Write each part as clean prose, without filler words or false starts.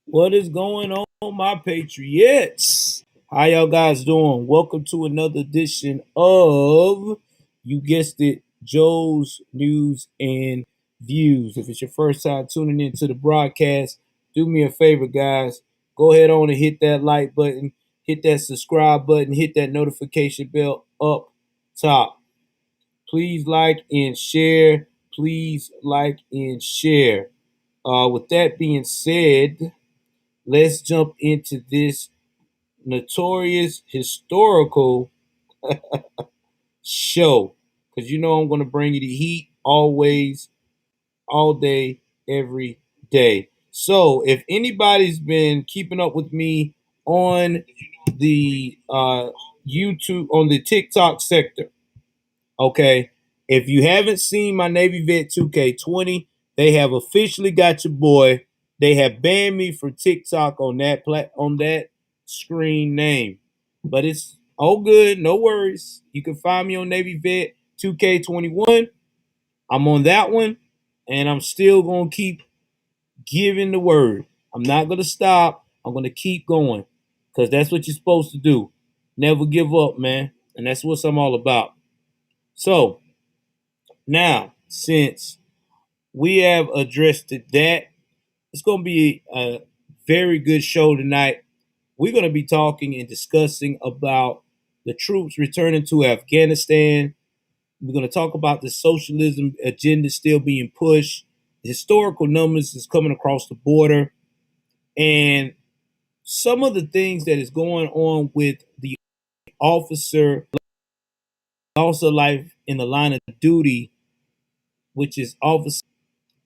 What is going on, my patriots? How y'all guys doing? Welcome to another edition of, you guessed it, Joe's News and Views. If it's your first time tuning into the broadcast, do me a favor, guys. Go ahead on and hit that like button, hit that subscribe button, hit that notification bell up top. Please like and share. Please like and share. With that being said, let's jump into this notorious historical show. Because you know I'm going to bring you the heat always, all day, every day. So if anybody's been keeping up with me on the YouTube, on the TikTok sector, okay, if you haven't seen my Navy Vet 2K20, they have officially got your boy. They have banned me from TikTok on that screen name, but it's all good. No worries. You can find me on Navy Vet 2K21. I'm on that one, and I'm still gonna keep giving the word. I'm not gonna stop. I'm gonna keep going because that's what you're supposed to do. Never give up, man, and that's what I'm all about. So now, since we have addressed that, it's going to be a very good show tonight. We're going to be talking and discussing about the troops returning to Afghanistan. We're going to talk about the socialism agenda still being pushed, the historical numbers is coming across the border, and some of the things that is going on with the officer loss of life in the line of duty, which is Officer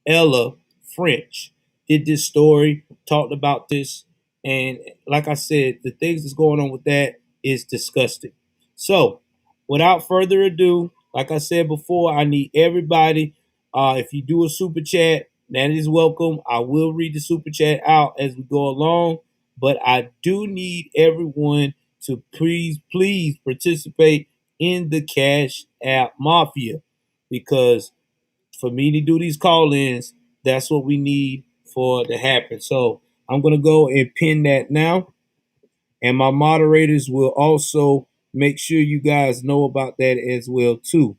Ella French, did this story, talked about this, and like I said, the things that's going on with that is disgusting. So, without further ado, like I said before, I need everybody. If you do a super chat, that is welcome. I will read the super chat out as we go along, but I do need everyone to please participate in the Cash App Mafia because for me to do these call-ins, that's what we need for it to happen. So I'm gonna go and pin that now, and my moderators will also make sure you guys know about that as well too.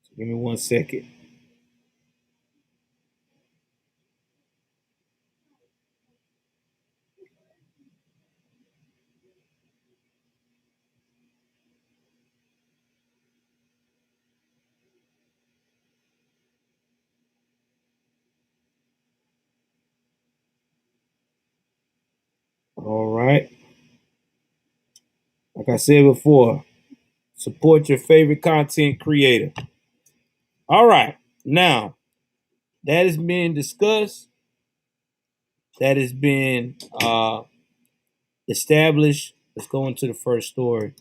So give me 1 second. All right. Like I said before, support your favorite content creator. All right. Now that has been discussed. That has been established. Let's go into the first story.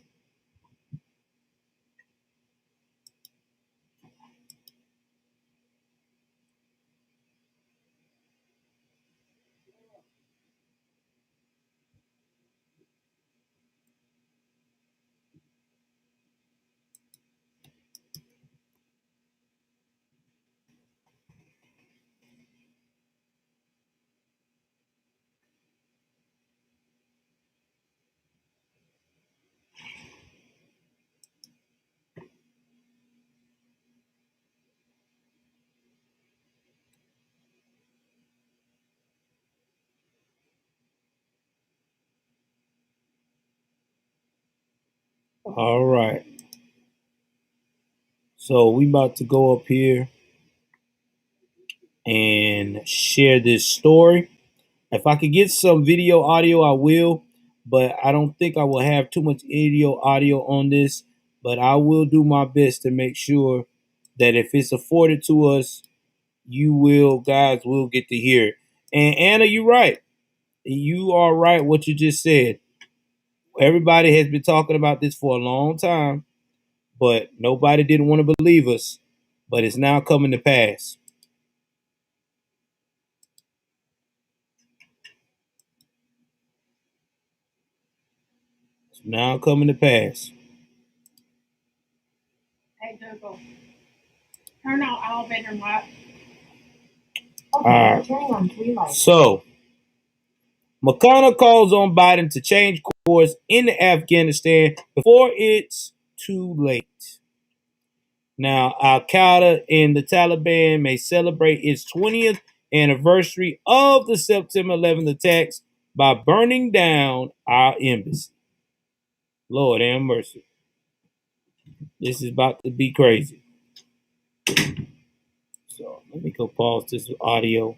All right. So we about to go up here and share this story. If I could get some video audio, I will, but I don't think I will have too much video audio on this. But I will do my best to make sure that if it's afforded to us, you will, guys, will get to hear it. And Anna, you're right. You are right what you just said. Everybody has been talking about this for a long time, but nobody didn't want to believe us. But it's now coming to pass. It's now coming to pass. Hey Google, turn on all bedroom lights. So McConnell calls on Biden to change course in Afghanistan before it's too late. Now, Al Qaeda and the Taliban may celebrate its 20th anniversary of the September 11th attacks by burning down our embassy. Lord have mercy. This is about to be crazy. So let me go pause this audio.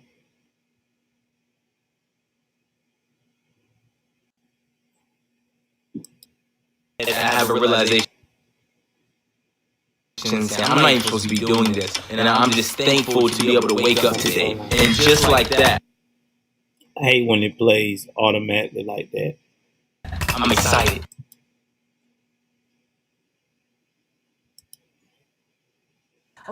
I have a realization. I'm not even supposed to be doing this, and I'm just thankful to be able to wake up today. And just like that, I hate when it plays automatically like that. I'm excited.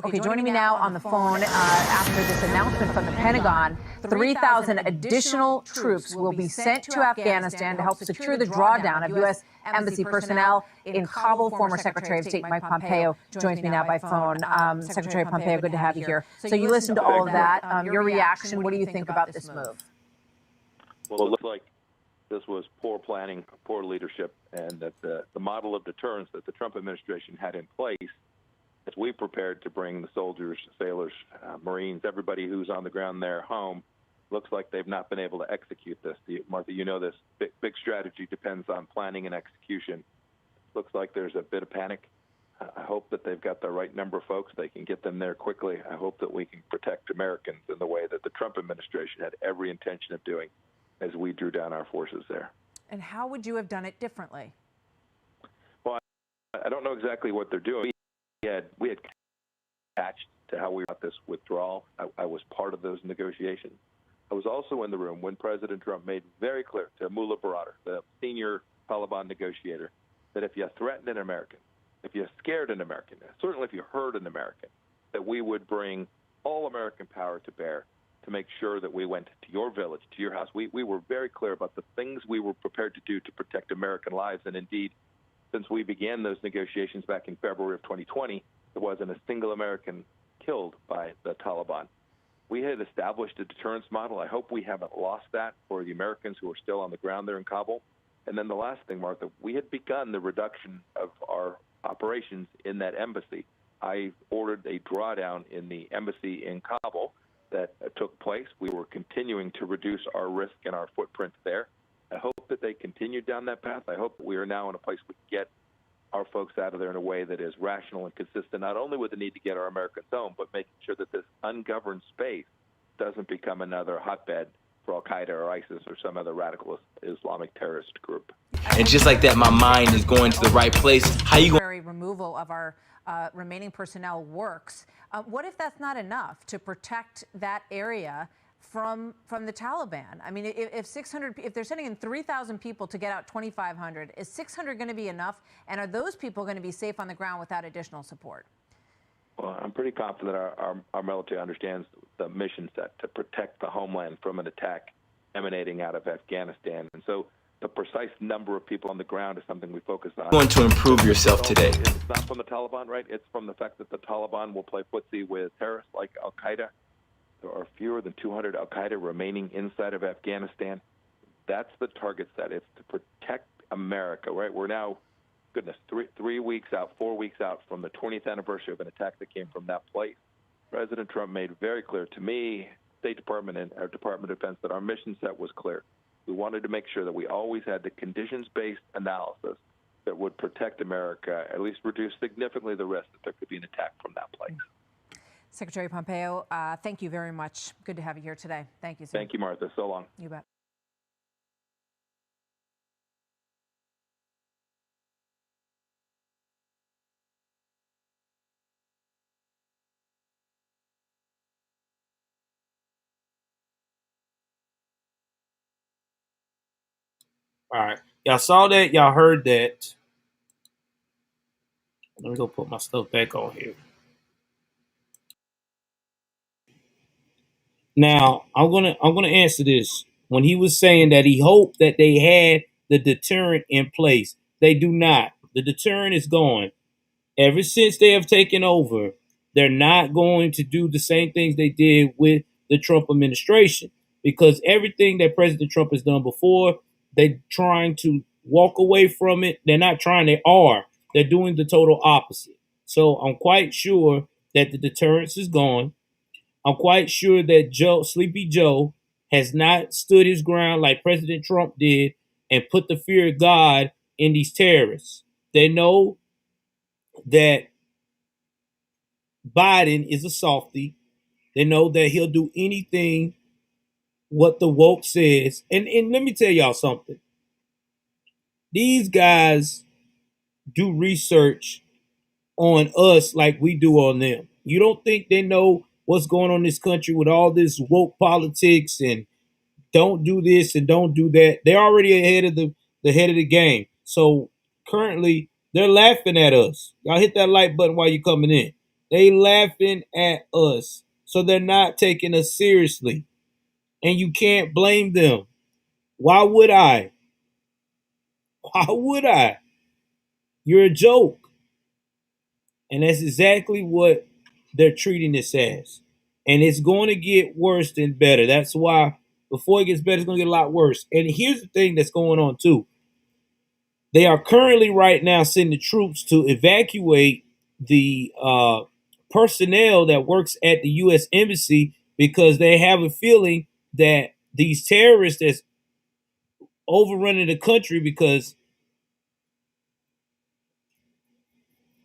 Okay, joining me now on the phone after this announcement from the Pentagon, 3,000 additional troops will be sent to Afghanistan to help secure the drawdown of U.S. Embassy personnel in Kabul. Former Secretary of State Mike Pompeo joins me now by phone. Secretary Pompeo, good to have you here. So you listened to all of that. Your reaction, what do you think about this move? Well, it looks like this was poor planning, poor leadership, and that the model of deterrence that the Trump administration had in place as we prepared to bring the soldiers, sailors, Marines, everybody who's on the ground there home, looks like they've not been able to execute this. Martha, you know this. Big strategy depends on planning and execution. Looks like there's a bit of panic. I hope that they've got the right number of folks. They can get them there quickly. I hope that we can protect Americans in the way that the Trump administration had every intention of doing as we drew down our forces there. And how would you have done it differently? Well, I don't know exactly what they're doing. We had attached to how we got this withdrawal. I was part of those negotiations. I was also in the room when President Trump made very clear to Mullah Baradar, the senior Taliban negotiator, that if you threatened an American, if you scared an American, certainly if you hurt an American, that we would bring all American power to bear to make sure that we went to your village, to your house. We were very clear about the things we were prepared to do to protect American lives. And indeed, since we began those negotiations back in February of 2020, there wasn't a single American killed by the Taliban. We had established a deterrence model. I hope we haven't lost that for the Americans who are still on the ground there in Kabul. And then the last thing, Martha, we had begun the reduction of our operations in that embassy. I ordered a drawdown in the embassy in Kabul that took place. We were continuing to reduce our risk and our footprint there. I hope that they continue down that path. I hope that we are now in a place we can get our folks out of there in a way that is rational and consistent, not only with the need to get our Americans home, but making sure that this ungoverned space doesn't become another hotbed for Al-Qaeda or ISIS or some other radical Islamic terrorist group. And just like that, my mind is going to the right place. How you going? Removal of our remaining personnel works. What if that's not enough to protect that area from the Taliban? I mean, if they're sending in 3,000 people to get out 2,500, is 600 going to be enough? And are those people going to be safe on the ground without additional support? Well, I'm pretty confident our military understands the mission set to protect the homeland from an attack emanating out of Afghanistan. And so the precise number of people on the ground is something we focus on. Going to improve yourself today. It's not from the Taliban, right? It's from the fact that the Taliban will play footsie with terrorists like Al-Qaeda. There are fewer than 200 Al-Qaeda remaining inside of Afghanistan. That's the target set. It's to protect America, right? We're now, goodness, 4 weeks out from the 20th anniversary of an attack that came from that place. President Trump made very clear to me, State Department and our Department of Defense, that our mission set was clear. We wanted to make sure that we always had the conditions-based analysis that would protect America, at least reduce significantly the risk that there could be an attack from that place. Secretary Pompeo, thank you very much. Good to have you here today. Thank you, sir. Thank you, Martha. So long. You bet. All right. Y'all saw that. Y'all heard that. Let me go put my stuff back on here. Now, I'm gonna answer this. When he was saying that he hoped that they had the deterrent in place, they do not. The deterrent is gone. Ever since they have taken over, they're not going to do the same things they did with the Trump administration, because everything that President Trump has done before, they're trying to walk away from it. They're not trying, they are. They're doing the total opposite. So I'm quite sure that the deterrence is gone. I'm quite sure that Sleepy Joe, has not stood his ground like President Trump did and put the fear of God in these terrorists. They know that Biden is a softy. They know that he'll do anything what the woke says. And let me tell y'all something. These guys do research on us like we do on them. You don't think they know what's going on in this country with all this woke politics and don't do this and don't do that? They're already ahead of the head of the game. So currently they're laughing at us. Y'all hit that like button while you're coming in. They laughing at us. So they're not taking us seriously. And you can't blame them. Why would I? Why would I? You're a joke. And that's exactly what they're treating this as. And it's going to get worse than better. That's why before it gets better, it's going to get a lot worse. And here's the thing that's going on too. They are currently right now sending troops to evacuate the personnel that works at the U.S. Embassy because they have a feeling that these terrorists that's overrunning the country because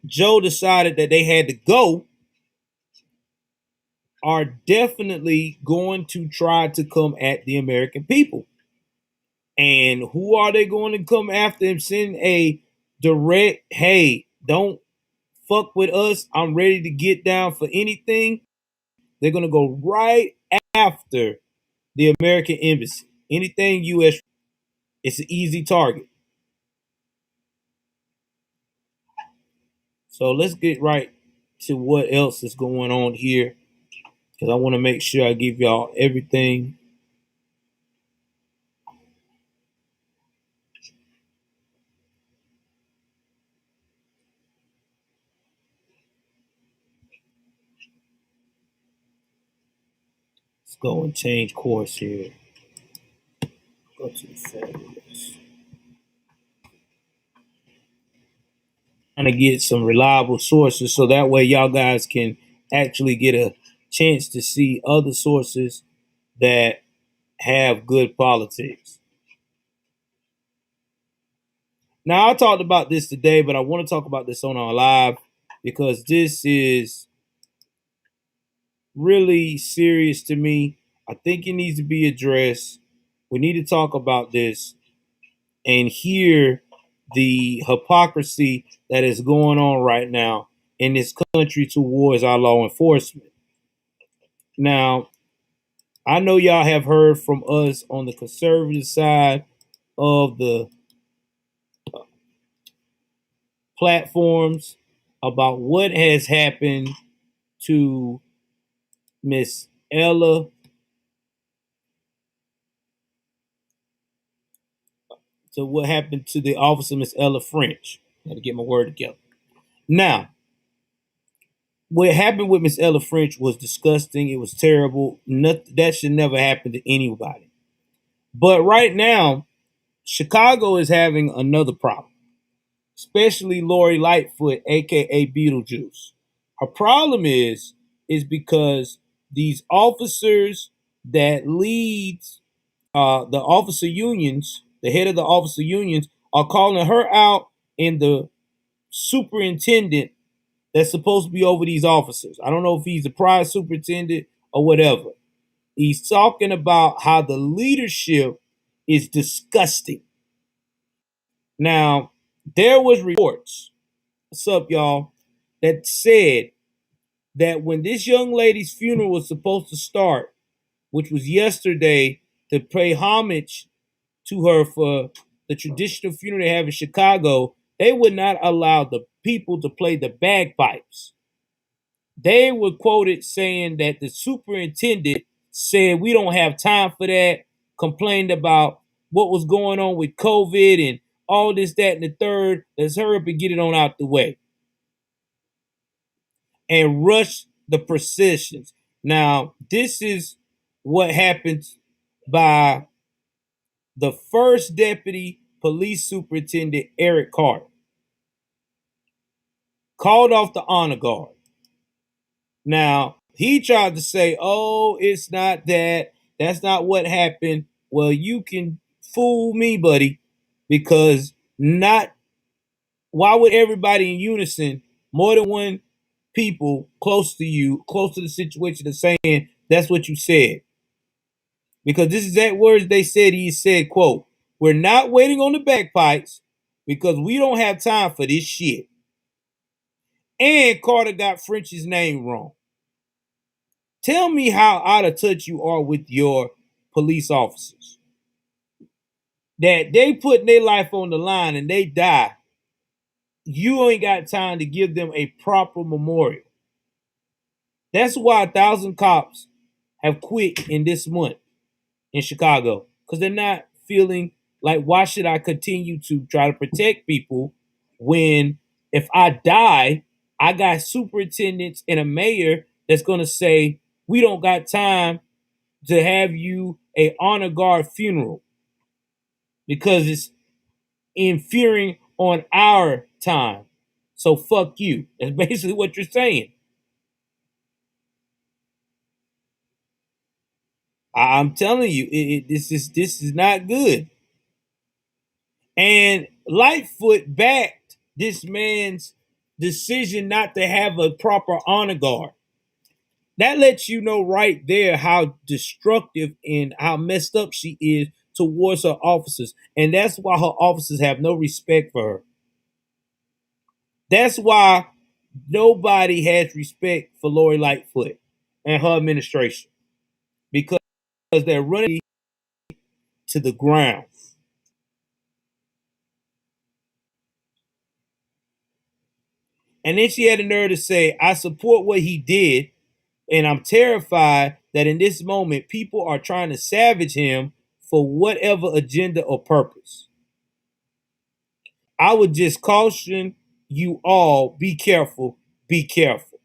Joe decided that they had to go are definitely going to try to come at the American people. And who are they going to come after and send a direct, hey, don't fuck with us, I'm ready to get down for anything? They're going to go right after the American embassy. Anything U.S., it's an easy target. So let's get right to what else is going on here, because I want to make sure I give y'all everything. Let's go and change course here. Go to the fabulous. Trying to get some reliable sources so that way y'all guys can actually get a chance to see other sources that have good politics. Now, I talked about this today, but I want to talk about this on our live because this is really serious to me. I think it needs to be addressed. We need to talk about this and hear the hypocrisy that is going on right now in this country towards our law enforcement. Now, I know y'all have heard from us on the conservative side of the platforms about what has happened to Miss Ella, to what happened to the officer, Miss Ella French. Got to get my word together. Now, what happened with Miss Ella French was disgusting. It was terrible. That should never happen to anybody. But right now, Chicago is having another problem, especially Lori Lightfoot, aka Beetlejuice. Her problem is because these officers that leads the officer unions, the head of the officer unions, are calling her out and the superintendent that's supposed to be over these officers. I don't know if he's a prize superintendent or whatever. He's talking about how the leadership is disgusting. Now, there was reports, what's up, y'all, that said that when this young lady's funeral was supposed to start, which was yesterday, to pay homage to her for the traditional funeral they have in Chicago, they would not allow the people to play the bagpipes. They were quoted saying that the superintendent said, we don't have time for that, complained about what was going on with COVID and all this, that, and the third. Let's hurry up and get it on out the way. And rush the processions. Now, this is what happened by the first deputy police superintendent, Eric Carter, called off the honor guard. Now, he tried to say, oh, it's not that. That's not what happened. Well, you can fool me, buddy, because not why would everybody in unison, more than one people close to you, close to the situation, are saying that's what you said? Because this is that words they said. He said, quote, we're not waiting on the bagpipes because we don't have time for this shit. And Carter got French's name wrong. Tell me how out of touch you are with your police officers. That they putting their life on the line and they die. You ain't got time to give them a proper memorial. That's why 1,000 cops have quit in this month in Chicago. Because they're not feeling like, why should I continue to try to protect people when if I die, I got superintendents and a mayor that's going to say, we don't got time to have you a honor guard funeral because it's interfering on our time. So fuck you. That's basically what you're saying. I'm telling you, this is not good. And Lightfoot backed this man's decision not to have a proper honor guard. That lets you know right there how destructive and how messed up she is towards her officers. And that's why her officers have no respect for her. That's why nobody has respect for Lori Lightfoot and her administration. Because they're running to the ground. And then she had the nerve to say, I support what he did, and I'm terrified that in this moment, people are trying to savage him for whatever agenda or purpose. I would just caution you all, be careful, be careful.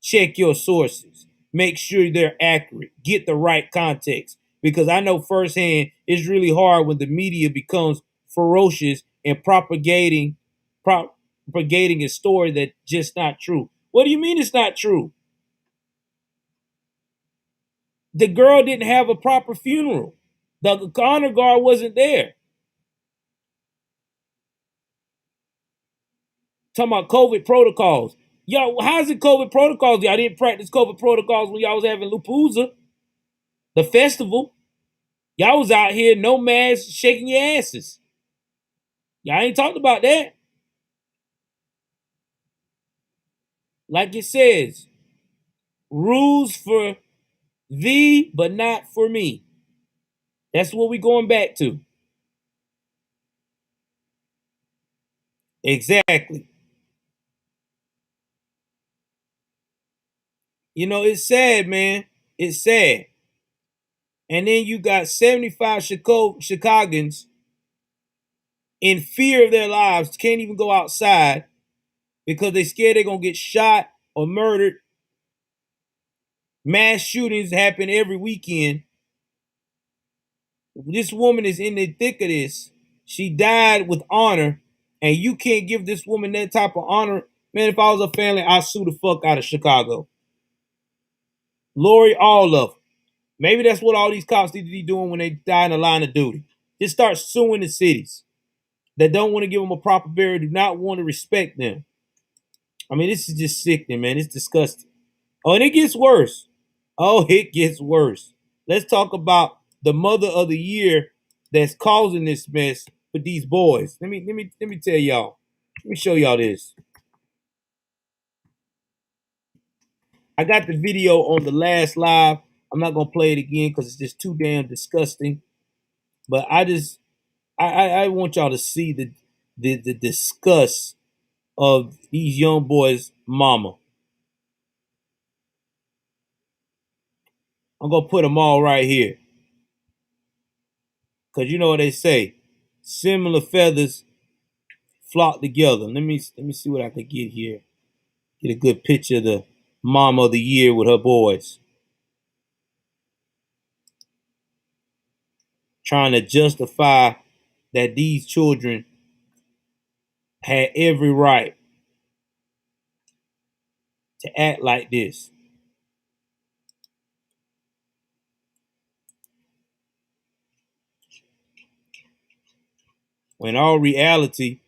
Check your sources. Make sure they're accurate. Get the right context. Because I know firsthand it's really hard when the media becomes ferocious and propagating a story that's just not true. What do you mean it's not true? The girl didn't have a proper funeral. The honor guard wasn't there. Talking about COVID protocols. Y'all, how's it COVID protocols? Y'all didn't practice COVID protocols when y'all was having Lupuza, the festival. Y'all was out here, no mask, shaking your asses. Y'all ain't talked about that. Like it says, rules for thee, but not for me. That's what we going back to. Exactly. You know, it's sad, man. It's sad. And then you got 75 Chicagoans in fear of their lives, can't even go outside because they're scared they're going to get shot or murdered. Mass shootings happen every weekend. This woman is in the thick of this. She died with honor, and you can't give this woman that type of honor. Man, if I was a family, I'd sue the fuck out of Chicago. Lori, all of them. Maybe that's what all these cops need to be doing when they die in the line of duty. Just start suing the cities that don't want to give them a proper burial, do not want to respect them. I mean, this is just sickening, man. It's disgusting. Oh, and it gets worse. Oh, it gets worse. Let's talk about the mother of the year that's causing this mess with these boys. Let me tell y'all. Let me show y'all this. I got the video on the last live. I'm not gonna play it again because it's just too damn disgusting. But I want y'all to see the disgust of these young boys' mama. I'm gonna put them all right here. Cause you know what they say. Similar feathers flock together. Let me see what I can get here. Get a good picture of the mama of the year with her boys. trying to justify that these children had every right to act like this. When in all reality,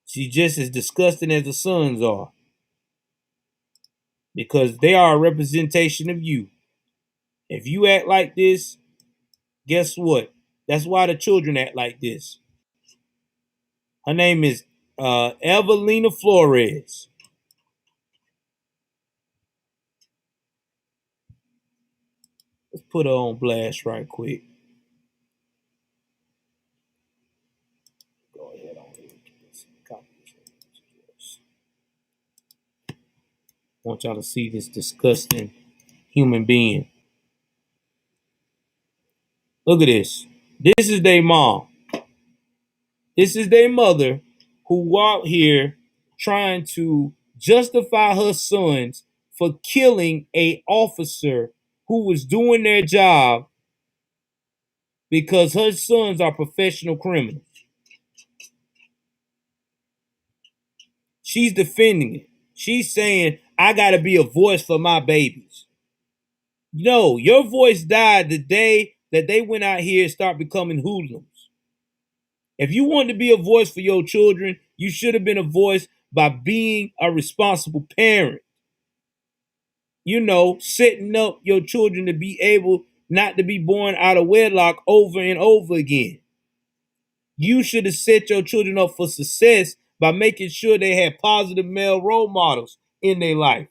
she's just as disgusting as the sons are. Because they are a representation of you. If you act like this, guess what? That's why the children act like this. Her name is Evelina Flores. Let's put her on blast right quick. Go ahead on here. I want y'all to see this disgusting human being. Look at this. This is their mom. This is their mother who out here trying to justify her sons for killing a officer who was doing their job because her sons are professional criminals. She's defending it. She's saying, I got to be a voice for my babies. No, your voice died the day that they went out here and start becoming hoodlums. If you want to be a voice for your children, you should have been a voice by being a responsible parent. You know, setting up your children to be able not to be born out of wedlock over and over again. You should have set your children up for success by making sure they had positive male role models in their life.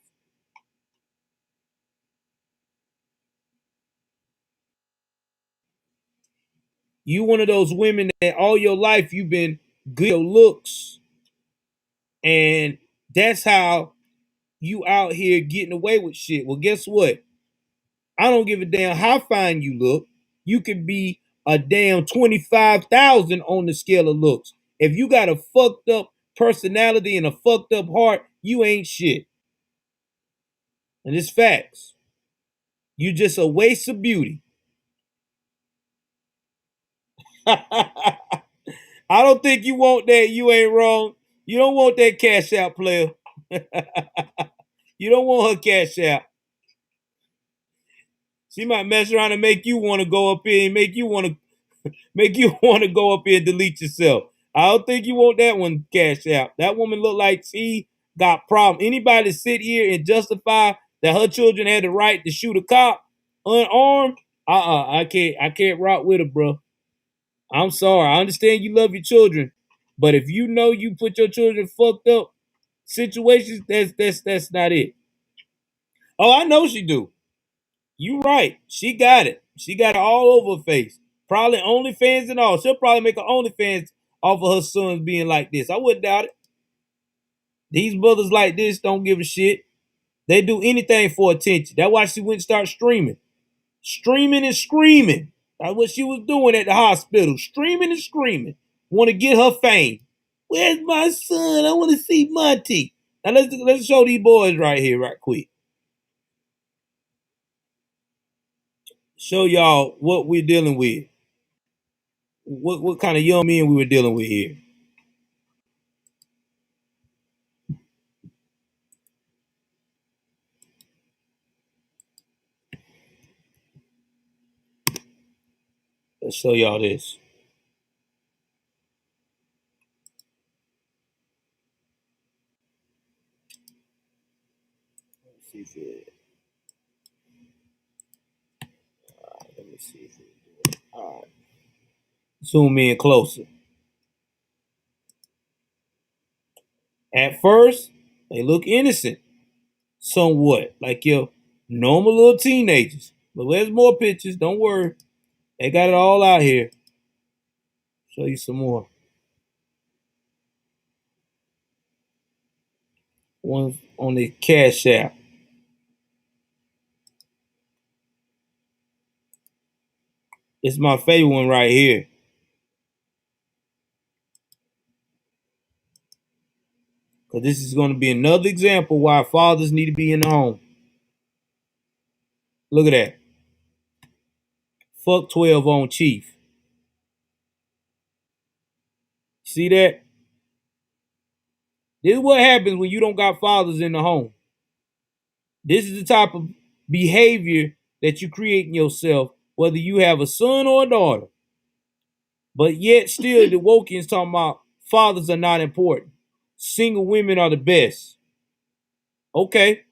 You one of those women that all your life you've been good your looks, and that's how you out here getting away with shit. Well, guess what? I don't give a damn how fine you look. You could be a damn 25,000 on the scale of looks. If you got a fucked up personality and a fucked up heart, you ain't shit. And it's facts. You just a waste of beauty. I don't think you want that. You ain't wrong. You don't want that cash out, player. You don't want her cash out. She might mess around and make you want to go up here and make you want to go up here and delete yourself. I don't think you want that one cash out. That woman look like she got problem. Anybody sit here and justify that her children had the right to shoot a cop unarmed? I can't rock with her, bro. I'm sorry. I understand you love your children, but if you know you put your children in fucked up situations, that's not it. Oh, I know she do. You right. She got it. She got it all over her face. Probably OnlyFans and all. She'll probably make an OnlyFans off of her sons being like this. I wouldn't doubt it. These brothers like this don't give a shit. They do anything for attention. That's why she went and started streaming. Streaming and screaming. That's what she was doing at the hospital. Streaming and screaming. Want to get her fame. Where's my son? I want to see Monty. Now let's show these boys right here, right quick. Show y'all what we're dealing with. What kind of young men we were dealing with here. Let's show y'all this. Let's see if it. Let me see if it. All right. Zoom in closer. At first, they look innocent, somewhat, like your normal little teenagers. But there's more pictures. Don't worry. They got it all out here. Show you some more. One on the Cash App. It's my favorite one right here. Because this is going to be another example why fathers need to be in the home. Look at that. Fuck 12 on Chief. See that? This is what happens when you don't got fathers in the home. This is the type of behavior that you create in yourself, whether you have a son or a daughter. But yet still the Wokians talking about fathers are not important. Single women are the best. Okay.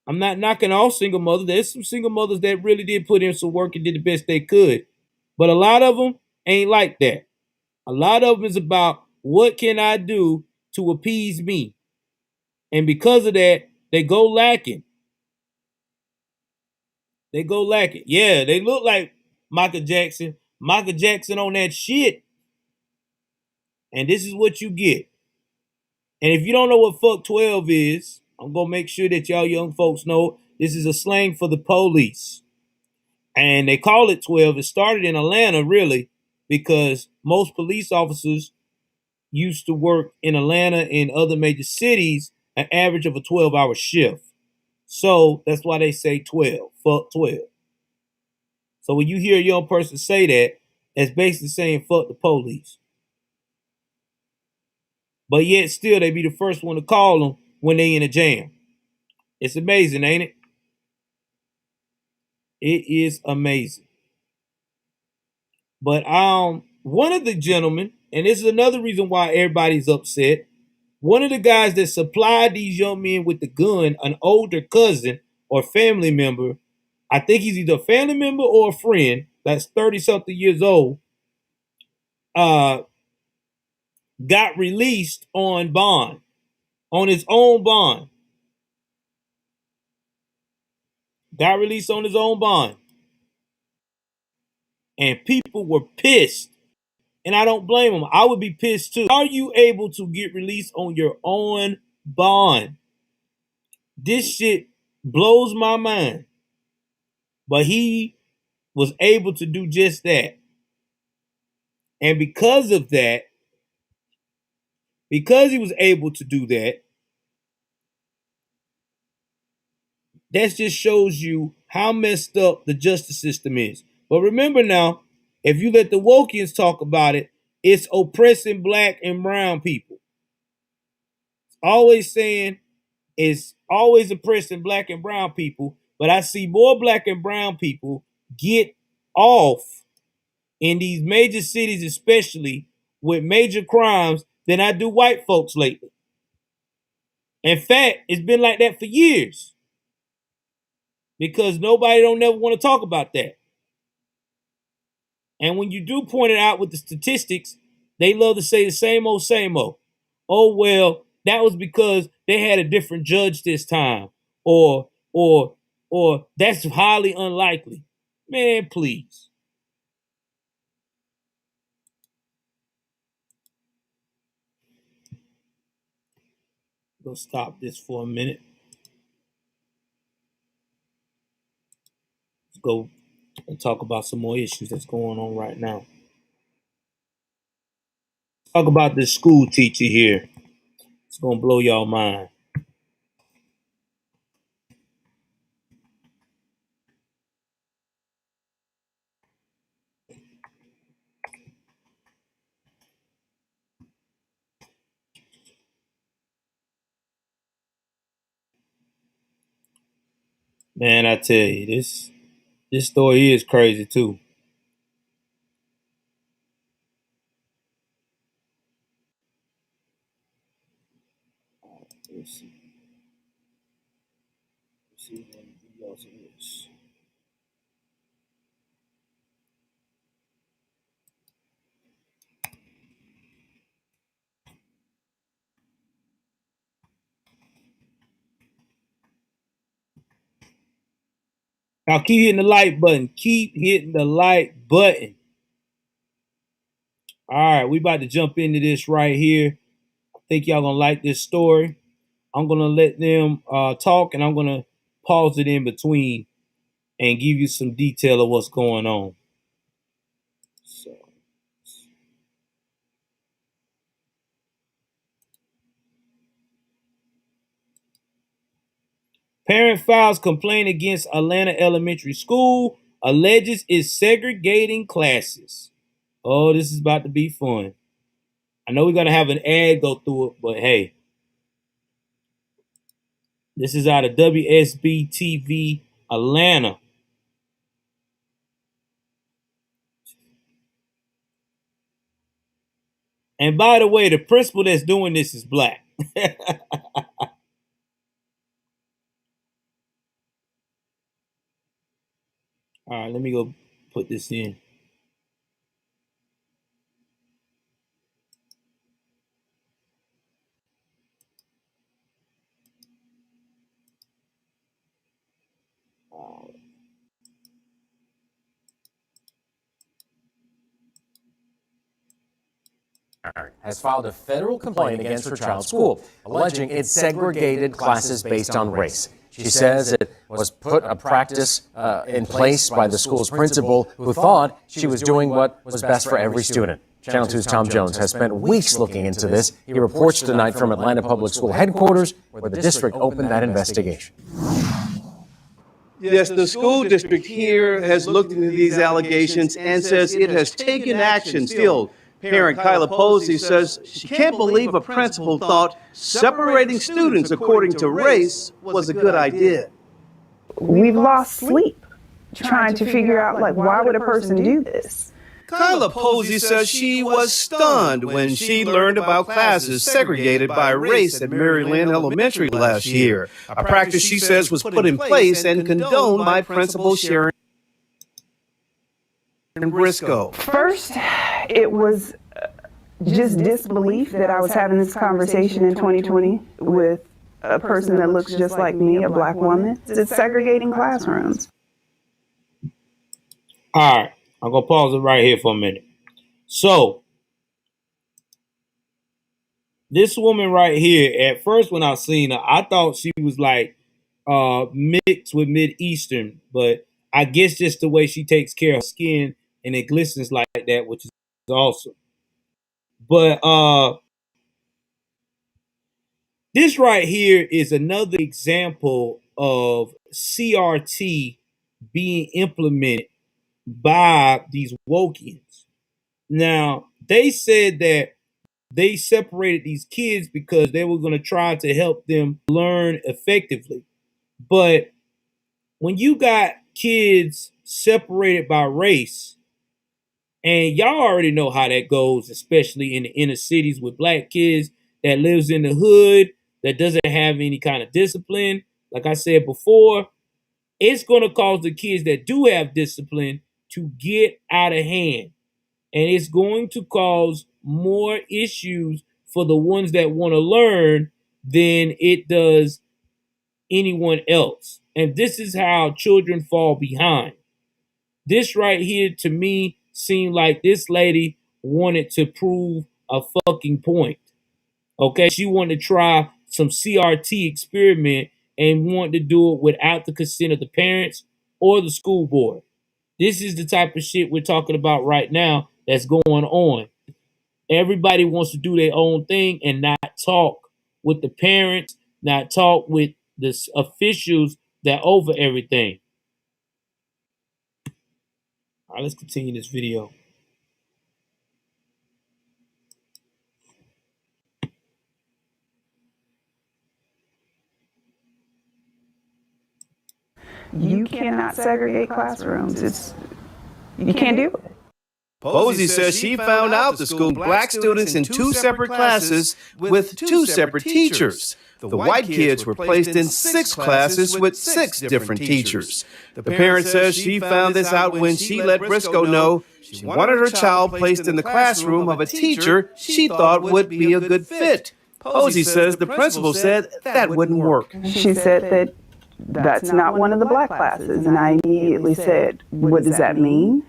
I'm not knocking all single mothers. There's some single mothers that really did put in some work and did the best they could. But a lot of them ain't like that. A lot of them is about what can I do to appease me? And because of that, they go lacking. They go lacking. Yeah, they look like Michael Jackson. Michael Jackson on that shit. And this is what you get. And if you don't know what fuck 12 is, I'm going to make sure that y'all young folks know this is a slang for the police. And they call it 12. It started in Atlanta, really, because most police officers used to work in Atlanta and other major cities, an average of a 12-hour shift. So that's why they say 12, fuck 12. So when you hear a young person say that, that's basically saying fuck the police. But yet still they be the first one to call them when they in a jam. It's amazing, ain't it? It is amazing. But one of the gentlemen, and this is another reason why everybody's upset, one of the guys that supplied these young men with the gun, an older cousin or family member, I think he's either a family member or a friend that's 30-something years old, got released on bond, on his own bond. Got released on his own bond. And people were pissed. And I don't blame them. I would be pissed too. Are you able to get released on your own bond? This shit blows my mind. But he was able to do just that. And because of that, because he was able to do that, that just shows you how messed up the justice system is. But remember now, if you let the Wokians talk about it, it's oppressing black and brown people. It's always saying it's always oppressing black and brown people, but I see more black and brown people get off in these major cities, especially with major crimes, than I do white folks lately. In fact, it's been like that for years because nobody don't never want to talk about that. And when you do point it out with the statistics, they love to say the same old, same old. Oh, well, that was because they had a different judge this time. Or that's highly unlikely. Man, please. Let's stop this for a minute. Let's go and talk about some more issues that's going on right now. Talk about this school teacher here. It's gonna blow y'all mind. Man, I tell you, this story is crazy too. Let's see. Let's see what else it is. Now keep hitting the like button. Keep hitting the like button. All right, we about to jump into this right here. I think y'all gonna like this story. I'm gonna let them talk, and I'm gonna pause it in between and give you some detail of what's going on. So, parent files complaint against Atlanta elementary school, alleges is segregating classes. Oh, this is about to be fun. I know we're going to have an ad go through it, but hey. This is out of WSB TV Atlanta. And by the way, the principal that's doing this is black. All right, let me go put this in. Has filed a federal complaint against her child's school, alleging it segregated classes based on race. She says it was put a practice in place by the school's principal, who thought she was doing what was best for every student. Channel 2's Tom Jones has spent weeks looking into this. He reports tonight from Atlanta Public School headquarters, where the district opened that investigation. Yes, the school district here has looked into these allegations and says it has taken action. Still, parent Kyla Posey says she can't believe a principal thought separating students according to race was a good idea. We've lost sleep trying to figure out, like, why would a person do this? Kyla Posey says she was stunned when she learned about classes segregated by race at Maryland Elementary last year, a practice she says was put in place and condoned by Principal Sharon Briscoe. First, it was just disbelief that I was having this conversation in 2020 with a person that looks just like me, a black woman. It's segregating classrooms. All right, I'm going to pause it right here for a minute. So, this woman right here, at first when I seen her, I thought she was like mixed with Mid-Eastern, but I guess just the way she takes care of her skin and it glistens like that, which is awesome. But this right here is another example of CRT being implemented by these Wokians. Now, they said that they separated these kids because they were going to try to help them learn effectively. But when you got kids separated by race, and y'all already know how that goes, especially in the inner cities with black kids that lives in the hood, that doesn't have any kind of discipline. Like I said before, it's going to cause the kids that do have discipline to get out of hand. And it's going to cause more issues for the ones that want to learn than it does anyone else. And this is how children fall behind. This right here, to me, seemed like this lady wanted to prove a fucking point. Okay, she wanted to try some CRT experiment and wanted to do it without the consent of the parents or the school board. This is the type of shit we're talking about right now that's going on. Everybody wants to do their own thing and not talk with the parents, not talk with the officials that over everything. All right, let's continue this video. You cannot segregate classrooms. You can't do it. Posey says she found out the school black students in two separate classes with two separate teachers. The white kids were placed in 6 classes with 6 different teachers. The parent says she found this out when she let Briscoe know she wanted her child placed in the classroom of a teacher she thought would be a good fit. Posey says the principal said that wouldn't work. She said that that's not one of the black classes, and I immediately said, what does that mean?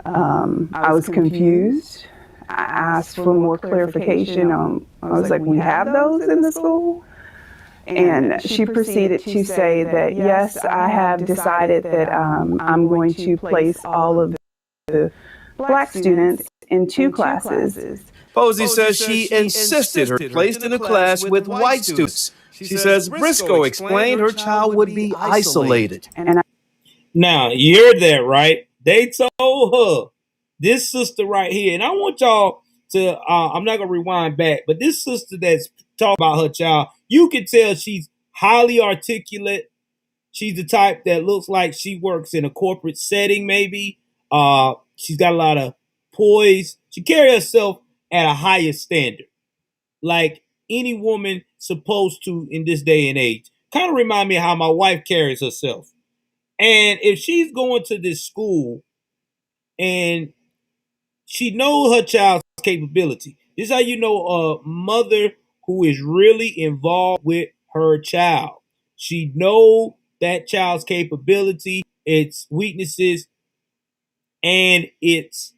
I was confused. I asked for more clarification. I was like, we have those in the school? And she proceeded to say that, yes, I have decided that I'm going to place all of the black students in 2 classes. Posey says she insisted her placed in a class with white students. She says Briscoe explained her child would be isolated. Now, you heard that, right? They told her This sister right here, and I want y'all to, I'm not going to rewind back, but this sister that's talking about her child, you can tell she's highly articulate. She's the type that looks like she works in a corporate setting, maybe. She's got a lot of poise. She carries herself at a higher standard, like any woman supposed to in this day and age. Kind of remind me of how my wife carries herself. And if she's going to this school and she knows her child's capability, this is how you know a mother who is really involved with her child. She knows that child's capability, its weaknesses, and its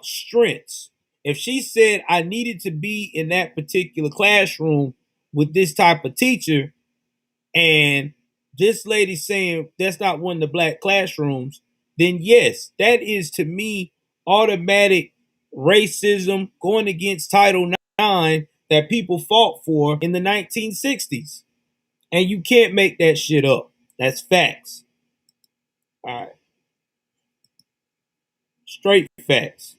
strengths. If she said I needed to be in that particular classroom with this type of teacher, and this lady saying that's not one of the black classrooms, then yes, that is to me automatic racism going against Title IX that people fought for in the 1960s. And you can't make that shit up. That's facts. All right. Straight facts.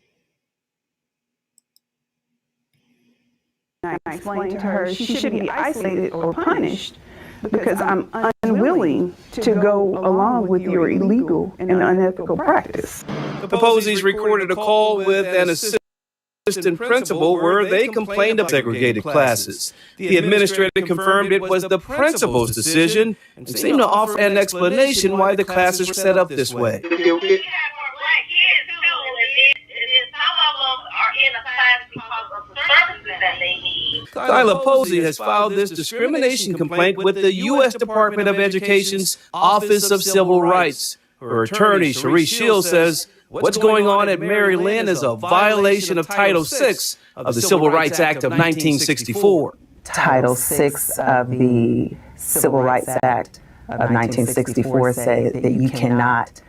I explained to her she shouldn't be isolated or punished because I'm unwilling to go along with your illegal and unethical practice. The Posies recorded a call with an assistant principal where they complained of segregated classes. The administrator confirmed it was the principal's decision and seemed to offer an explanation why the classes were set up this way. Kyla Posey has filed this discrimination complaint with the U.S. Department of Education's Office of Civil Rights. Her attorney, Cherie Shields, says what's going on at Mary Lynn is a violation of Title VI of the Civil Rights Act of 1964. Title VI of the Civil Rights Act of 1964 says that you cannot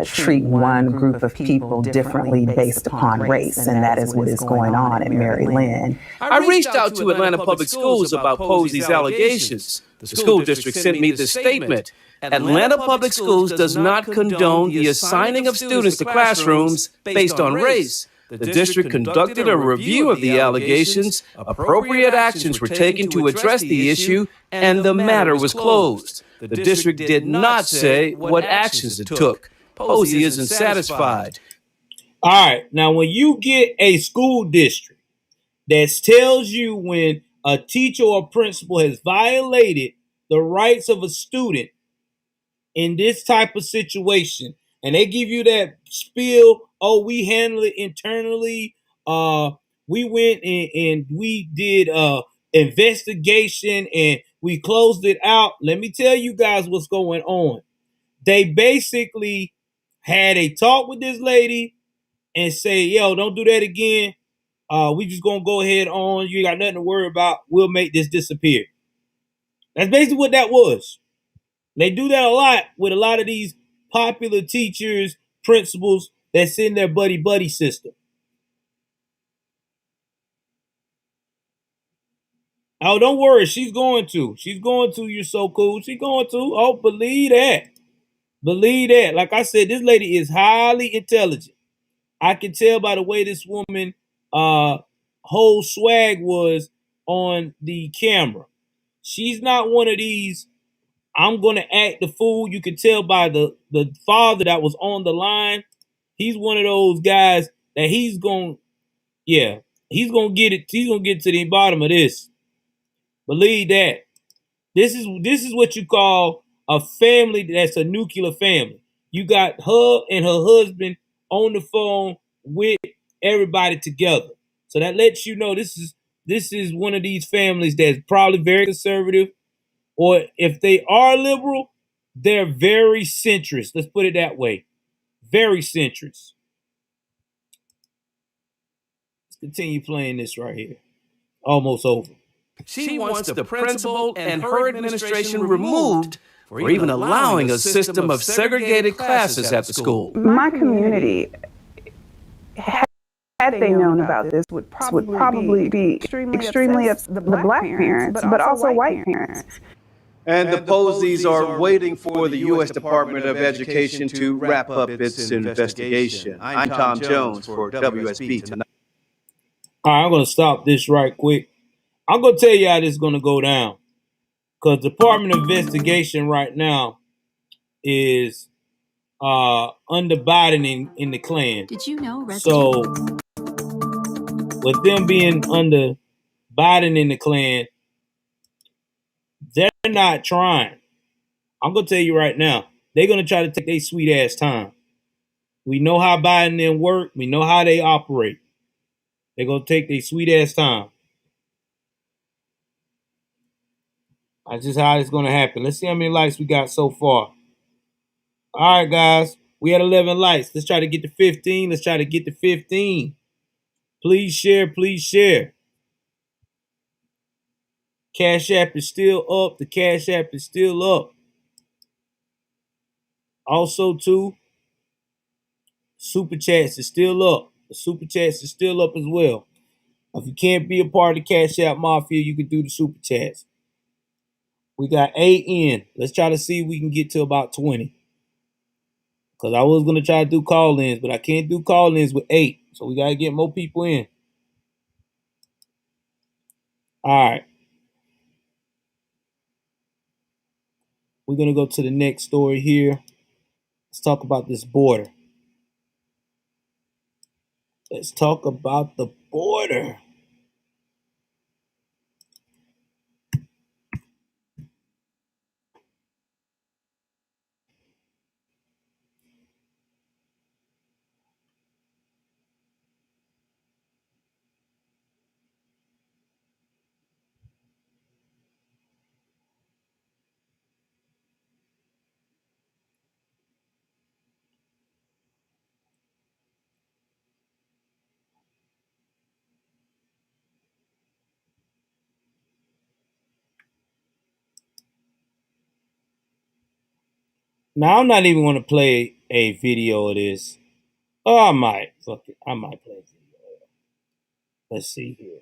treat one group of people differently based upon race, and that is what is going on at Mary Lynn. I reached out to Atlanta Public Schools about Posey's allegations. The school district sent me this statement. Atlanta Public Schools does not condone the assigning of students to classrooms based on race. The district conducted a review of the allegations, appropriate actions were taken to address the issue, and the matter was closed. The district did not say what actions it took. Posey isn't satisfied. All right. Now, when you get a school district that tells you when a teacher or principal has violated the rights of a student in this type of situation, and they give you that spiel, oh, we handle it internally. We went and we did investigation and we closed it out. Let me tell you guys what's going on. They basically had a talk with this lady and say, yo, don't do that again. We just gonna go ahead on. You got nothing to worry about. We'll make this disappear. That's basically what that was. They do that a lot with a lot of these popular teachers, principals that's in their buddy system. Oh, don't worry. She's going to. She's going to. You're so cool. She's going to. Oh, believe that. Believe that. Like I said, this lady is highly intelligent. I can tell by the way this woman whole swag was on the camera. She's not one of these, I'm going to act the fool. You can tell by the father that was on the line. He's one of those guys that he's going to get it. He's going to get to the bottom of this. Believe that. This is what you call a family that's a nuclear family. You got her and her husband on the phone with everybody together. So that lets you know this is one of these families that's probably very conservative, or if they are liberal, they're very centrist. Let's put it that way. Very centrist. Let's continue playing this right here. Almost over. She wants the principal and her administration removed for even allowing a system of segregated classes at the school. My community, had they known about this, would probably be extremely upset, the black parents, but also white parents. And the Posies are waiting for the U.S. Department of Education to wrap up its investigation. I'm Tom Jones for WSB Tonight. All right, I'm going to stop this right quick. I'm going to tell you how this is going to go down. Because the Department of Investigation right now is under Biden in the Klan. Did you know? So, with them being under Biden in the Klan, they're not trying. I'm going to tell you right now, they're going to try to take their sweet ass time. We know how Biden and work. We know how they operate. They're going to take their sweet ass time. That's just how it's going to happen. Let's see how many likes we got so far. All right, guys. We had 11 likes. Let's try to get to 15. Let's try to get to 15. Please share. Please share. Cash App is still up. The Cash App is still up. Also, too, Super Chats is still up. The Super Chats is still up as well. If you can't be a part of the Cash App Mafia, you can do the Super Chats. We got 8 in. Let's try to see if we can get to about 20. Because I was going to try to do call-ins, but I can't do call-ins with 8. So we got to get more people in. All right. We're going to go to the next story here. Let's talk about this border. Let's talk about the border. Now, I'm not even going to play a video of this. Oh, I might. Fuck it. I might play a video. Let's see here.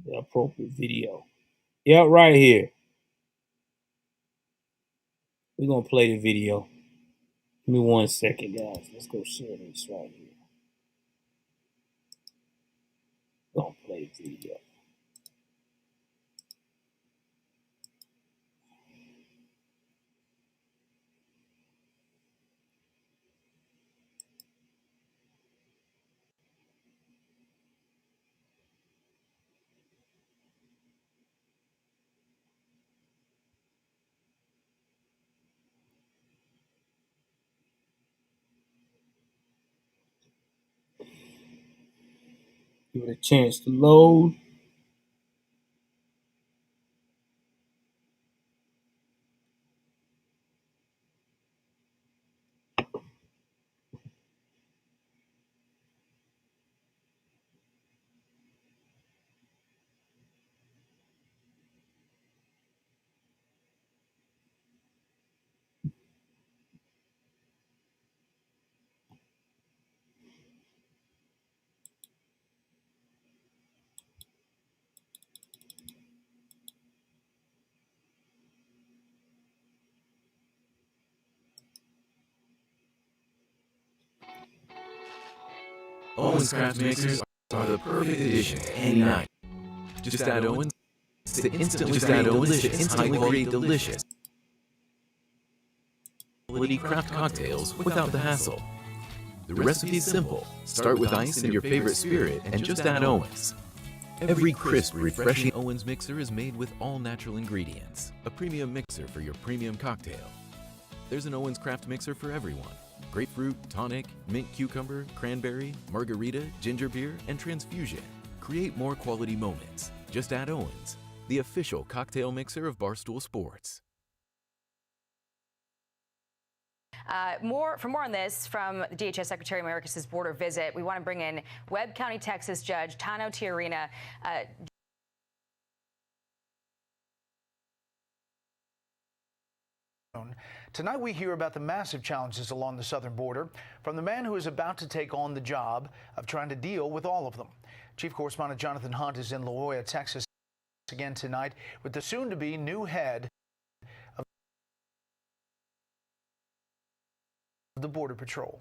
The appropriate video. Yeah, right here. We're going to play the video. Give me 1 second, guys. Let's go share this right here. We're going to play the video. Give it a chance to load. Owens craft mixers are the perfect addition to any night. Just add Owens to instantly create delicious quality craft cocktails without the hassle. The recipe is simple. Start with ice and your favorite spirit and just add Owens. Every crisp, refreshing Owens mixer is made with all natural ingredients. A premium mixer for your premium cocktail. There's an Owens craft mixer for everyone. Grapefruit, tonic, mint cucumber, cranberry, margarita, ginger beer, and transfusion. Create more quality moments. Just add Owens, the official cocktail mixer of Barstool Sports. For more on this from DHS Secretary Mayorkas' border visit, we want to bring in Webb County, Texas Judge Tano Tiarina. Tonight we hear about the massive challenges along the southern border from the man who is about to take on the job of trying to deal with all of them. Chief Correspondent Jonathan Hunt is in La Jolla, Texas. again tonight with the soon-to-be new head of the Border Patrol.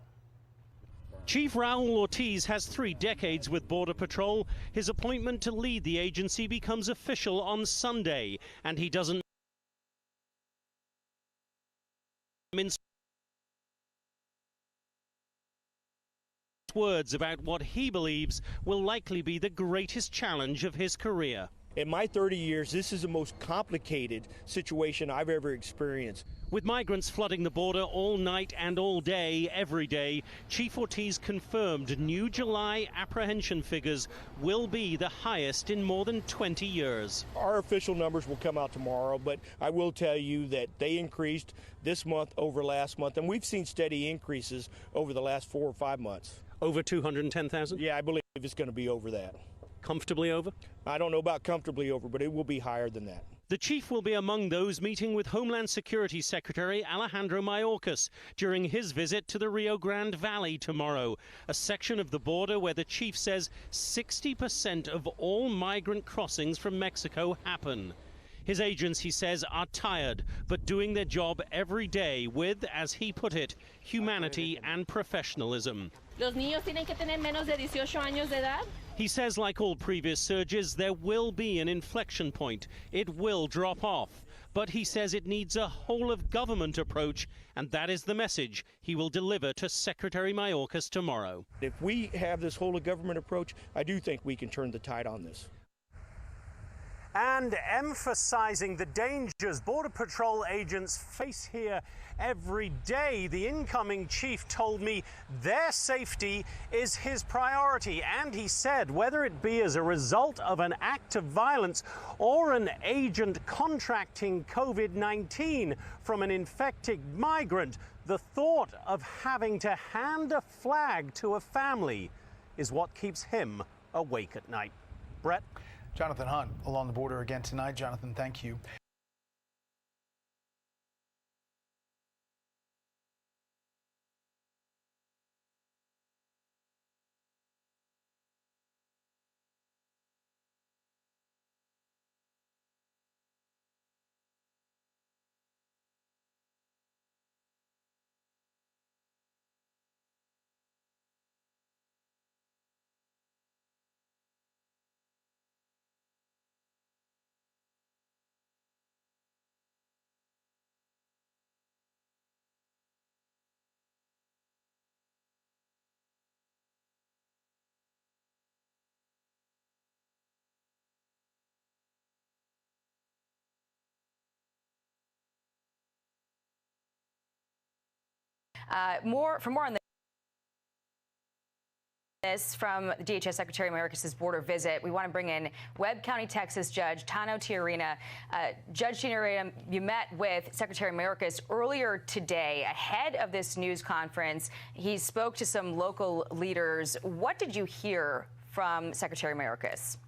Chief Raul Ortiz has 3 decades with Border Patrol. His appointment to lead the agency becomes official on Sunday, and he doesn't mince words about what he believes will likely be the greatest challenge of his career. In my 30 years, this is the most complicated situation I've ever experienced. With migrants flooding the border all night and all day, every day, Chief Ortiz confirmed new July apprehension figures will be the highest in more than 20 years. Our official numbers will come out tomorrow, but I will tell you that they increased this month over last month, and we've seen steady increases over the last 4 or 5 months. Over 210,000? Yeah, I believe it's going to be over that. Comfortably over? I don't know about comfortably over, but it will be higher than that. The chief will be among those meeting with Homeland Security Secretary Alejandro Mayorkas during his visit to the Rio Grande Valley tomorrow, a section of the border where the chief says 60% of all migrant crossings from Mexico happen. His agents, he says, are tired, but doing their job every day with, as he put it, humanity and professionalism. Los niños tienen que tener menos de 18 años de edad. He says, like all previous surges, there will be an inflection point. It will drop off. But he says it needs a whole-of-government approach, and that is the message he will deliver to Secretary Mayorkas tomorrow. If we have this whole-of-government approach, I do think we can turn the tide on this. And emphasizing the dangers Border Patrol agents face here every day, the incoming chief told me their safety is his priority. And he said whether it be as a result of an act of violence or an agent contracting COVID-19 from an infected migrant, the thought of having to hand a flag to a family is what keeps him awake at night. Brett? Jonathan Hunt along the border again tonight. Jonathan, thank you. For more on this from DHS Secretary Mayorkas' border visit, we want to bring in Webb County, Texas Judge Tano Tiarina. Judge Tiarina, you met with Secretary Mayorkas earlier today ahead of this news conference. He spoke to some local leaders. What did you hear from Secretary Mayorkas?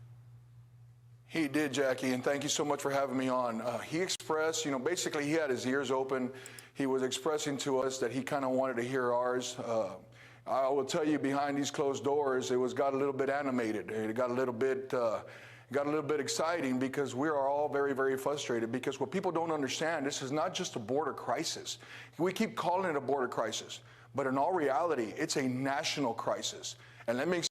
He did, Jackie, and thank you so much for having me on. He expressed, basically he had his ears open. He was expressing to us that he kind of wanted to hear ours. I will tell you, behind these closed doors, it got a little bit animated. It got a little bit exciting because we are all very, very frustrated. Because what people don't understand, this is not just a border crisis. We keep calling it a border crisis, but in all reality, it's a national crisis. And let me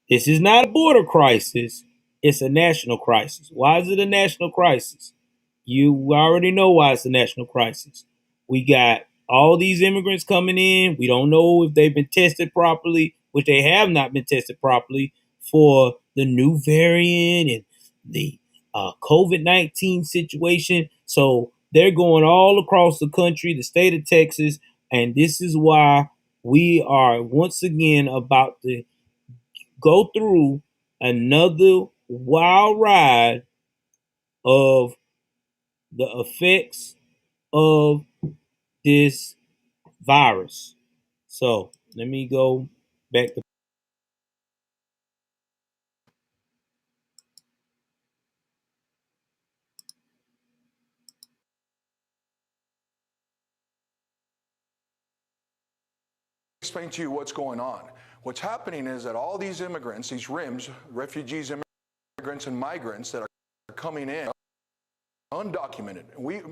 This is not a border crisis. It's a national crisis. Why is it a national crisis? You already know why it's a national crisis. We got all these immigrants coming in. We don't know if they've been tested properly, which they have not been tested properly for the new variant and the COVID-19 situation. So they're going all across the country, the state of Texas. And this is why we are once again about to go through another wild ride of the effects of this virus. So let me go back to explain to you what's going on. What's happening is that all these immigrants, these RIMs, refugees, immigrants, and migrants that are coming in, undocumented.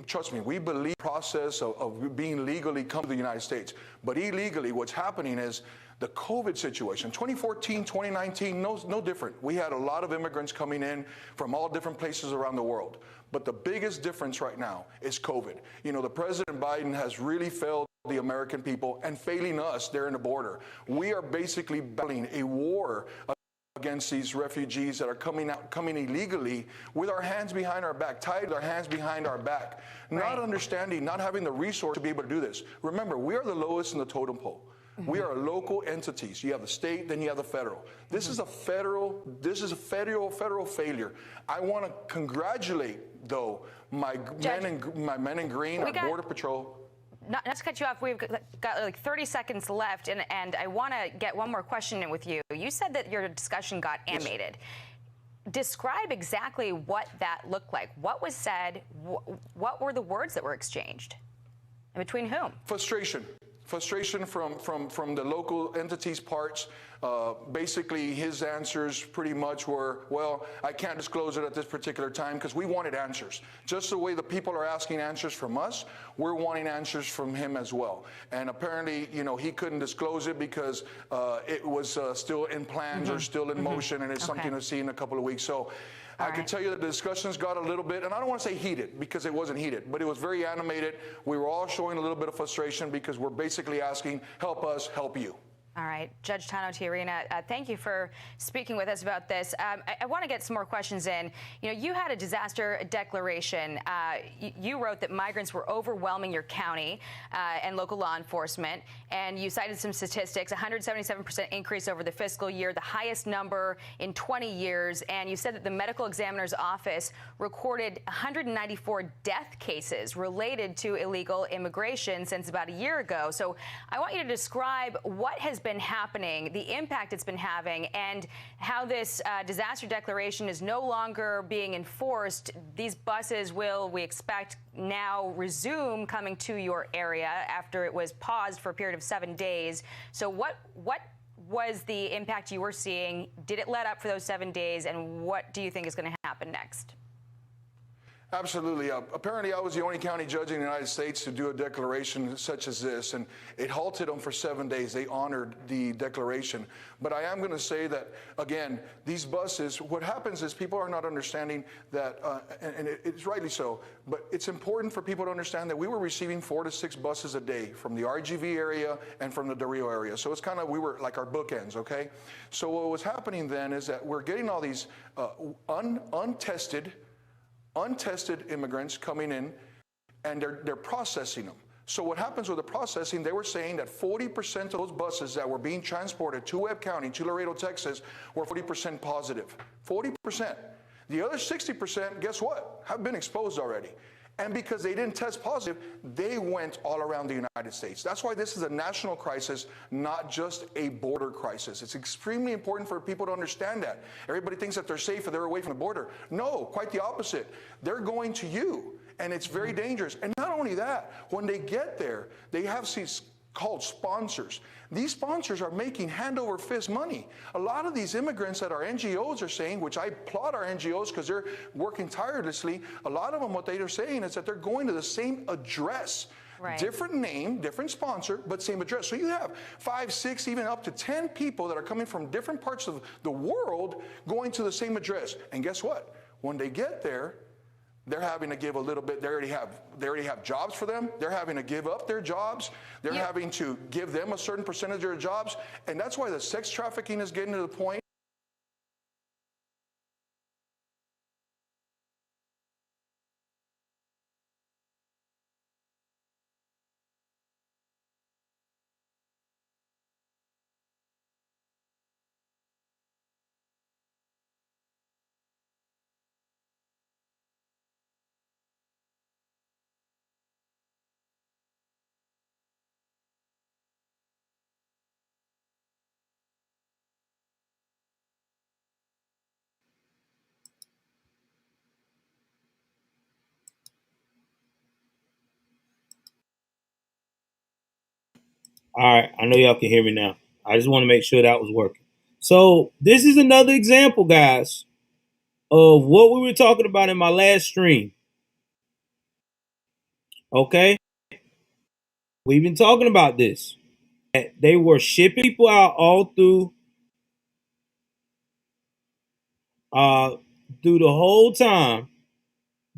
Trust me, we believe the process of being legally come to the United States. But illegally, what's happening is the COVID situation. 2014, 2019, no different. We had a lot of immigrants coming in from all different places around the world. But the biggest difference right now is COVID. You know, the President Biden has really failed the American people and failing us there in the border. We are basically battling a war against these refugees that are coming illegally with our hands behind our back, tied with our hands behind our back, not understanding, not having the resource to be able to do this. Remember, we are the lowest in the totem pole. We are local entities. You have the state, then you have the federal. This is a federal failure. I want to congratulate, though, my men in green, our Border Patrol. Not to cut you off, we've got like 30 seconds left, and I want to get one more question in with you. You said that your discussion got animated. Yes. Describe exactly what that looked like. What was said? What were the words that were exchanged? And between whom? Frustration. Frustration from the local entities' parts. Basically, his answers pretty much were, well, I can't disclose it at this particular time because we wanted answers. Just the way the people are asking answers from us, we're wanting answers from him as well. And apparently, you know, he couldn't disclose it because it was still in plans or still in motion, and it's something to see in a couple of weeks. So I can tell you that the discussions got a little bit, and I don't want to say heated because it wasn't heated, but it was very animated. We were all showing a little bit of frustration because we're basically asking, help us, help you. All right, Judge Tano Tiarina, thank you for speaking with us about this. I want to get some more questions in. You know, you had a disaster declaration. You wrote that migrants were overwhelming your county and local law enforcement, and you cited some statistics, 177% increase over the fiscal year, the highest number in 20 years, and you said that the medical examiner's office recorded 194 death cases related to illegal immigration since about a year ago. So I want you to describe what has been happening, the impact it's been having, and how this disaster declaration is no longer being enforced. These buses will, we expect, now resume coming to your area after it was paused for a period of 7 days. So what was the impact you were seeing? Did it let up for those 7 days? And what do you think is going to happen next? Absolutely. Apparently, I was the only county judge in the United States to do a declaration such as this, and it halted them for 7 days. They honored the declaration. But I am going to say that, again, these buses, what happens is people are not understanding that, and it's rightly so, but it's important for people to understand that we were receiving 4 to 6 buses a day from the RGV area and from the Del Rio area. So it's kind of, we were like our bookends, okay? So what was happening then is that we're getting all these untested immigrants coming in, and they're processing them. So what happens with the processing, they were saying that 40% of those buses that were being transported to Webb County, to Laredo, Texas, were 40% positive. 40%. The other 60%, guess what? Have been exposed already. And because they didn't test positive, they went all around the United States. That's why this is a national crisis, not just a border crisis. It's extremely important for people to understand that. Everybody thinks that they're safe if they're away from the border. No, quite the opposite. They're going to you, and it's very dangerous. And not only that, when they get there, they have these called sponsors. These sponsors are making hand over fist money. A lot of these immigrants that our NGOs are saying, which I applaud our NGOs because they're working tirelessly, a lot of them, what they are saying is that they're going to the same address. Right. Different name, different sponsor, but same address. So you have 5, 6, even up to 10 people that are coming from different parts of the world going to the same address. And guess what? When they get there, they're having to give a little bit. They already have jobs for them. They're having to give up their jobs. They're having to give them a certain percentage of their jobs. And that's why the sex trafficking is getting to the point All right, I know y'all can hear me now. I just want to make sure that was working. So this is another example, guys, of what we were talking about in my last stream. Okay? We've been talking about this. They were shipping people out all through the whole time.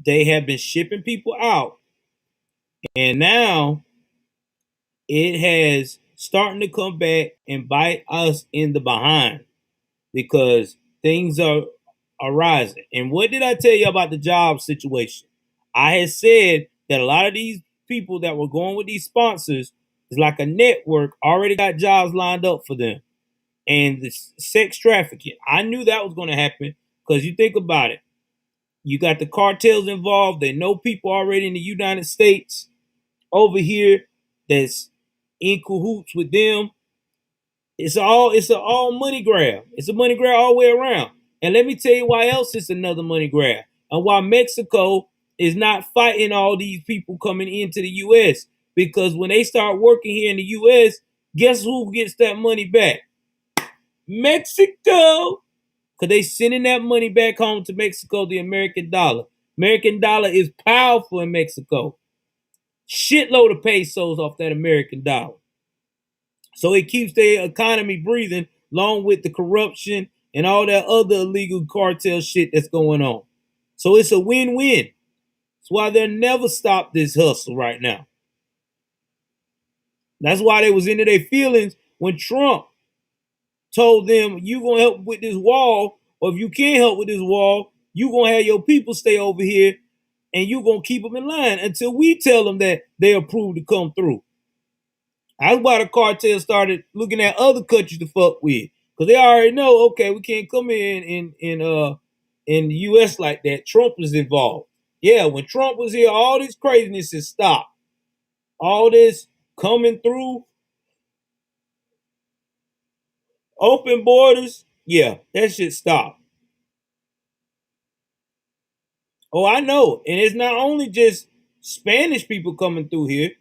They have been shipping people out. And now it has starting to come back and bite us in the behind because things are rising. And what did I tell you about the job situation? I had said that a lot of these people that were going with these sponsors is like a network already got jobs lined up for them. And the sex trafficking, I knew that was going to happen because you think about it. You got the cartels involved. They know people already in the United States over here that's in cahoots with them. It's an all money grab. It's a money grab all the way around. And let me tell you why else it's another money grab. And why Mexico is not fighting all these people coming into the U.S. Because when they start working here in the U.S., guess who gets that money back? Mexico. Because they sending that money back home to Mexico, the American dollar. American dollar is powerful in Mexico. Shitload of pesos off that American dollar. So it keeps their economy breathing along with the corruption and all that other illegal cartel shit that's going on. So it's a win-win. That's why they'll never stop this hustle right now. That's why they was into their feelings when Trump told them, you going to help with this wall, or if you can't help with this wall, you going to have your people stay over here and you going to keep them in line until we tell them that they approve to come through. That's why the cartel started looking at other countries to fuck with. Because they already know, okay, we can't come in the U.S. like that. Trump was involved. Yeah, when Trump was here, all this craziness has stopped. All this coming through, open borders, yeah, that shit stopped. Oh, I know. And it's not only just Spanish people coming through here.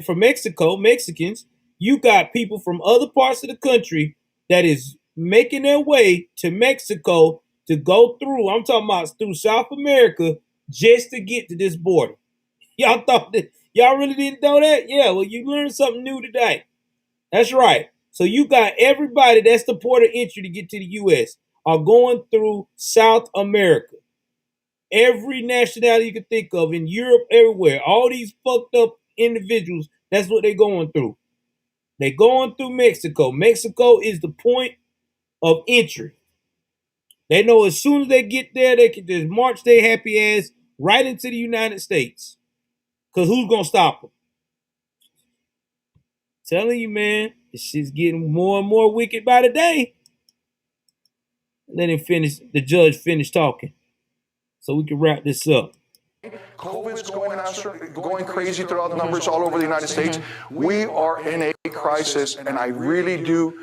From Mexico, Mexicans, you got people from other parts of the country that is making their way to Mexico to go through. I'm talking about through South America just to get to this border. Y'all thought that y'all really didn't know that? Yeah, well, you learned something new today. That's right. So you got everybody that's the port of entry to get to the U.S. are going through South America. Every nationality you can think of in Europe, everywhere. All these fucked up individuals, that's what they're going through. They're going through Mexico. Mexico is the point of entry. They know as soon as they get there, they can just march their happy ass right into the United States. Because who's going to stop them? Telling you, man, this shit's getting more and more wicked by the day. Let him finish, the judge finish talking so we can wrap this up. COVID's going crazy throughout the numbers all over the United States. We are in a crisis, and I really do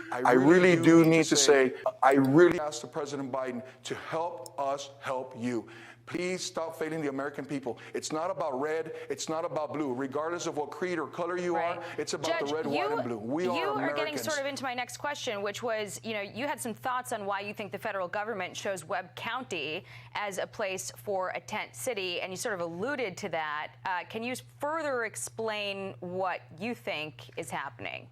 need to say, I really ask the President Biden to help us help you. Please stop failing the American people. It's not about red. It's not about blue. Regardless of what creed or color you are, it's about Judge, the red, white, and blue. We are Americans. You are getting sort of into my next question, which was, you had some thoughts on why you think the federal government chose Webb County as a place for a tent city, and you sort of alluded to that. Can you further explain what you think is happening?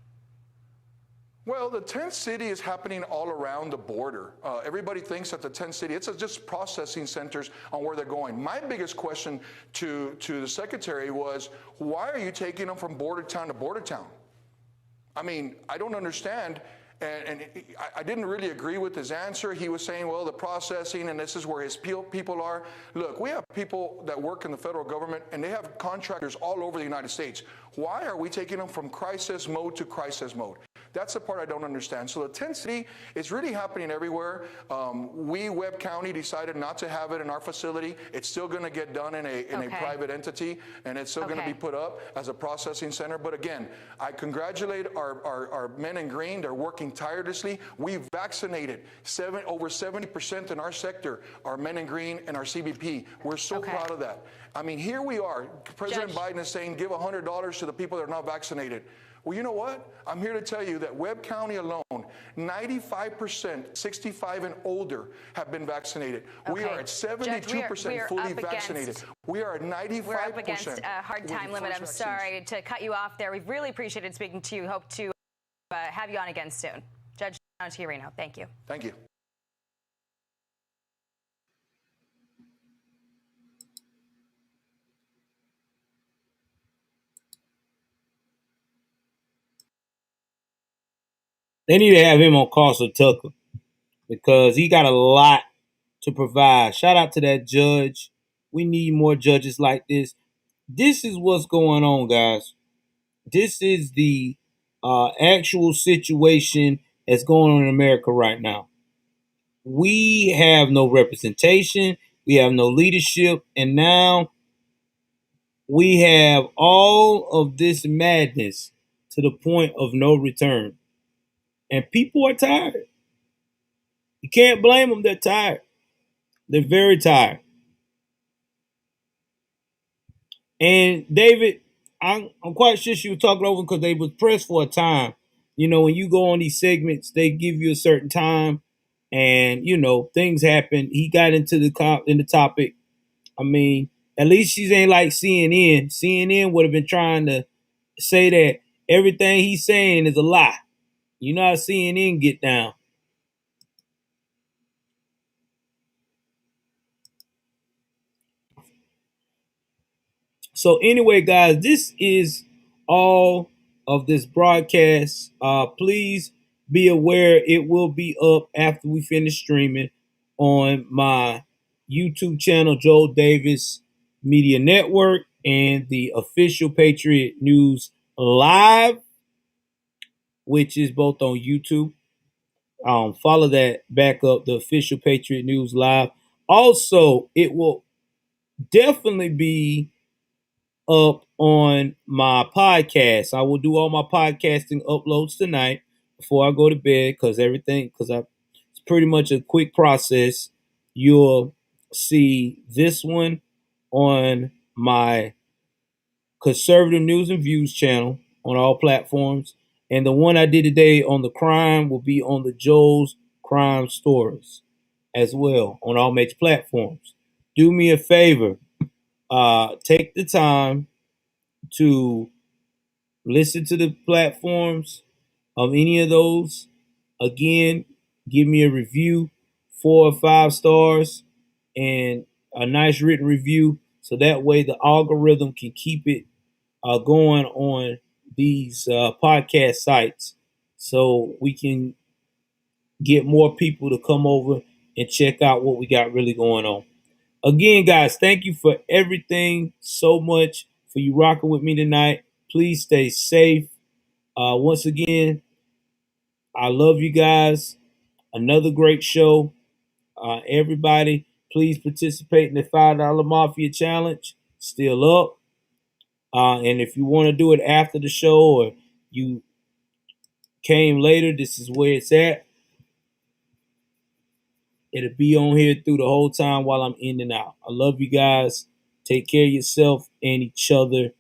Well, the tent city is happening all around the border. Everybody thinks that the tent city, it's just processing centers on where they're going. My biggest question to the secretary was, why are you taking them from border town to border town? I mean, I don't understand. And I didn't really agree with his answer. He was saying, well, the processing, and this is where his people are. Look, we have people that work in the federal government, and they have contractors all over the United States. Why are we taking them from crisis mode to crisis mode? That's the part I don't understand. So the tent city is really happening everywhere. We, Webb County, decided not to have it in our facility. It's still going to get done in a private entity, and it's still going to be put up as a processing center. But again, I congratulate our men in green. They're working tirelessly. We vaccinated over 70% in our sector, our men in green and our CBP. We're so proud of that. I mean, here we are. President Biden is saying give $100 to the people that are not vaccinated. Well, you know what? I'm here to tell you that Webb County alone, 95% 65 and older have been vaccinated. Okay. We are at 72% fully vaccinated. We are at 95%. We're up against a hard time limit. I'm sorry to cut you off there. We've really appreciated speaking to you. Hope to have you on again soon. Judge Tiarino, thank you. Thank you. They need to have him on Carson Tucker because he got a lot to provide. Shout out to that judge. We need more judges like this. This is what's going on, guys. This is the actual situation that's going on in America right now. We have no representation. We have no leadership. And now we have all of this madness to the point of no return. And people are tired. You can't blame them. They're tired. They're very tired. And David, I'm quite sure she was talking over because they was pressed for a time. You know, when you go on these segments, they give you a certain time, and you know things happen. He got into the topic. I mean, at least she ain't like CNN. CNN would have been trying to say that everything he's saying is a lie. You know how CNN get down. So anyway, guys, this is all of this broadcast. Please be aware it will be up after we finish streaming on my YouTube channel, Joel Davis Media Network, and the official Patriot News Live, which is both on YouTube. Follow that back up, the official Patriot News Live. Also, it will definitely be up on my podcast. I will do all my podcasting uploads tonight before I go to bed because it's pretty much a quick process. You'll see this one on my Conservative News and Views channel on all platforms. And the one I did today on the crime will be on the Joel's Crime Stories as well on all major platforms. Do me a favor. Take the time to listen to the platforms of any of those. Again, give me a review, 4 or 5 stars, and a nice written review, so that way the algorithm can keep it going on these podcast sites, so we can get more people to come over and check out what we got really going on. Again, guys, thank you for everything so much, for you rocking with me tonight. Please stay safe. Once again, I love you guys. Another great show. Everybody, please participate in the $5 Mafia Challenge. Still up. And if you want to do it after the show or you came later, this is where it's at. It'll be on here through the whole time while I'm in and out. I love you guys. Take care of yourself and each other.